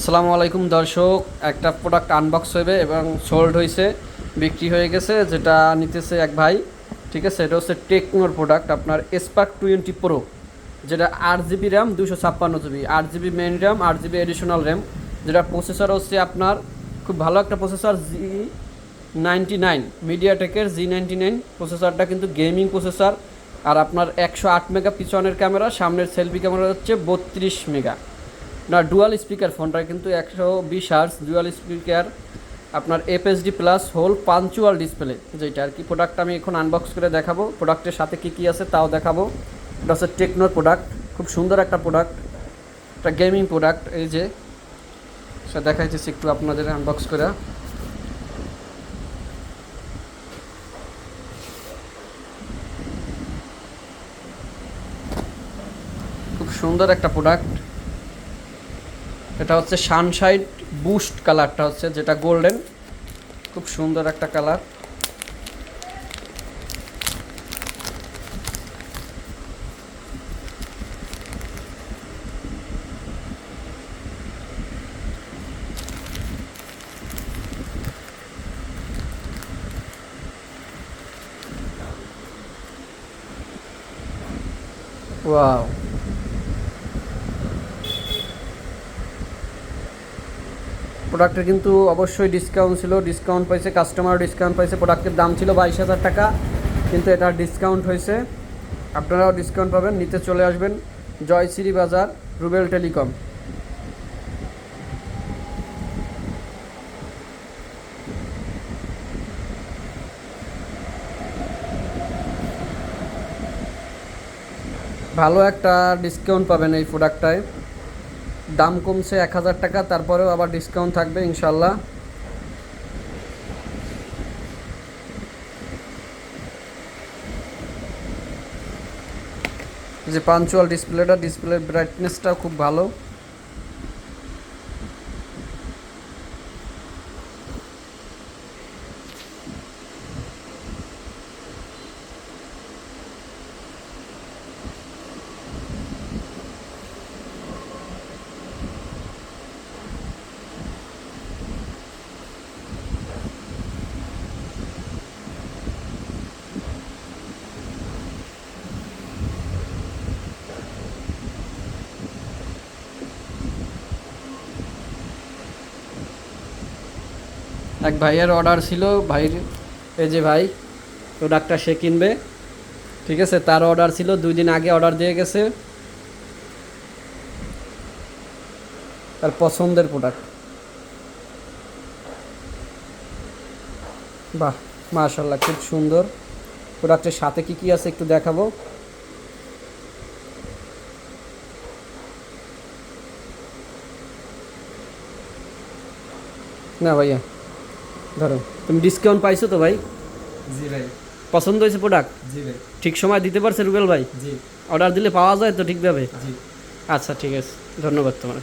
আসসালামু আলাইকুম দর্শক, একটা প্রোডাক্ট আনবক্স হবে এবং সোল্ড হয়েছে, বিক্রি হয়ে গেছে। যেটা নিতেছে এক ভাই, ঠিক আছে। এটা হচ্ছে টেকনোর প্রোডাক্ট, আপনার স্পার্ক 20 প্রো, যেটা 8 GB RAM, 256 GB, 8 GB main RAM, 8 GB additional RAM. যেটা প্রসেসর হচ্ছে আপনার খুব ভালো একটা প্রসেসর, G99, মিডিয়াটেকের G99 প্রসেসরটা, কিন্তু গেমিং প্রসেসর। আর আপনার 108 মেগা পিছনের ক্যামেরা, সামনের সেলফি ক্যামেরা হচ্ছে 32 মেগা। না, ডুয়াল স্পিকার ফোনটা, কিন্তু 120 হার্টজ ডুয়াল স্পিকার। আপনার FHD প্লাস হোল পাঞ্চুয়াল ডিসপ্লে, যেটা আর কি। প্রোডাক্ট আমি এখন আনবক্স করে দেখাবো, প্রোডাক্টের সাথে কী কী আছে তাও দেখাবো। এটা হচ্ছে টেকনোর প্রোডাক্ট, খুব সুন্দর একটা প্রোডাক্ট, একটা গেমিং প্রোডাক্ট। এই যে সেটা দেখাইতেছি একটু আপনাদের আনবক্স করে। খুব সুন্দর একটা প্রোডাক্ট। এটা হচ্ছে সানশাইন বুস্ট কালারটা হচ্ছে, যেটা গোল্ডেন, খুব সুন্দর একটা কালার। ওয়াও, প্রোডাক্টের কিন্তু অবশ্যই ডিসকাউন্ট ছিল, ডিসকাউন্ট পাইছে, কাস্টমার ডিসকাউন্ট পাইছে। প্রোডাক্টের দাম ছিল 22,000 টাকা, কিন্তু এটা ডিসকাউন্ট হয়েছে। আপনারাও ডিসকাউন্ট পাবেন, নিতে চলে আসবেন জয়শ্রী বাজার, রুবেল টেলিকম। ভালো একটা ডিসকাউন্ট পাবেন এই প্রোডাক্টটায়। দাম কমছে 1,000 টাকা, তারপরেও আবার ডিসকাউন্ট থাকবে ইনশাল্লাহ। যে পাঞ্চুয়াল ডিসপ্লেটা, ডিসপ্লের ব্রাইটনেসটাও খুব ভালো। এক ভাইয়ের অর্ডার ছিল, ভাইয়ের, এই যে ভাই প্রোডাক্টটা সে কিনবে, ঠিক আছে। তার অর্ডার ছিল, 2 দিন আগে অর্ডার দিয়ে গেছে, তার পছন্দের প্রোডাক্ট। বাহ, মাশাআল্লাহ, খুব সুন্দর। প্রোডাক্টের সাথে কি কি আছে একটু দেখাবো। না ভাইয়া, ধরো, তুমি ডিসকাউন্ট পাইছো তো ভাই? জি ভাই। পছন্দ হয়েছে প্রোডাক্ট? জি ভাই। ঠিক সময় দিতে পারছে রুবেল ভাই? জি। অর্ডার দিলে পাওয়া যায় তো ঠিকভাবে? জি। আচ্ছা, ঠিক আছে, ধন্যবাদ তোমার।